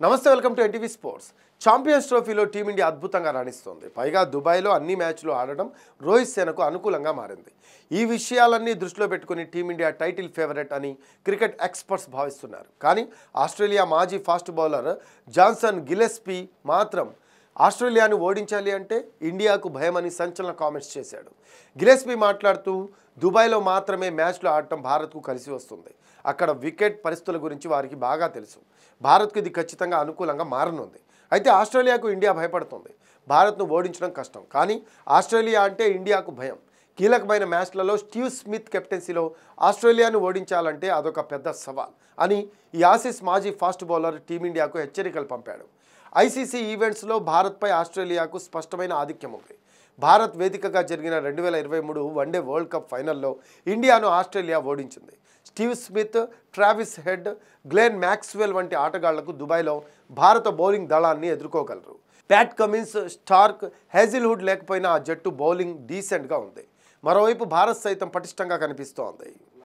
నమస్తే welcome to NTV sports. Champions ట్రోఫీలో team India అద్భుతంగా రాణిస్తోంది. పైగా దుబాయ్లో అన్ని మ్యాచ్లు ఆడడం రోహిత్ సేనకు అనుకూలంగా మారింది. ఈ విషయాలన్నీ దృష్టిలో పెట్టుకుని టీమిండియా టైటిల్ ఫేవరెట్ అని క్రికెట్ ఎక్స్పర్ట్స్ భావిస్తున్నారు. కానీ ఆస్ట్రేలియా మాజీ ఫాస్ట్ బౌలర్ జాన్సన్ గిల్లెస్పీ మాత్రం ఆస్ట్రేలియాను ఓడించాలి అంటే ఇండియాకు భయమని సంచలన కామెంట్స్ చేశాడు. గిల్లెస్పీ మాట్లాడుతూ దుబాయ్లో మాత్రమే మ్యాచ్లు ఆడటం భారత్కు కలిసి వస్తుంది. అక్కడ వికెట్ పరిస్థితుల గురించి వారికి బాగా తెలుసు. భారత్కు ఇది ఖచ్చితంగా అనుకూలంగా మారనుంది. అయితే ఆస్ట్రేలియాకు ఇండియా భయపడుతుంది. భారత్ను ఓడించడం కష్టం, కానీ ఆస్ట్రేలియా అంటే ఇండియాకు భయం. కీలకమైన మ్యాచ్లలో స్టీవ్ స్మిత్ కెప్టెన్సీలో ఆస్ట్రేలియాను ఓడించాలంటే అదొక పెద్ద సవాల్ అని ఈ ఆసీస్ మాజీ ఫాస్ట్ బౌలర్ టీమిండియాకు హెచ్చరికలు పంపాడు. ఐసీసీ ఈవెంట్స్లో భారత్పై ఆస్ట్రేలియాకు స్పష్టమైన ఆధిక్యం ఉంది. భారత్ వేదికగా జరిగిన 2023 వన్డే వరల్డ్ కప్ ఫైనల్లో ఇండియాను ఆస్ట్రేలియా ఓడించింది. Steve Smith, Travis Head, Glenn Maxwell వంటి ఆటగాళ్లకు దుబాయ్లో భారత బౌలింగ్ దళాన్ని ఎదుర్కోగలరు. ప్యాట్ కమిన్స్, స్టార్క్, హేజిల్వుడ్ లేకపోయినా ఆ జట్టు బౌలింగ్ డీసెంట్గా ఉంది. మరోవైపు భారత్ సైతం పటిష్టంగా కనిపిస్తోంది.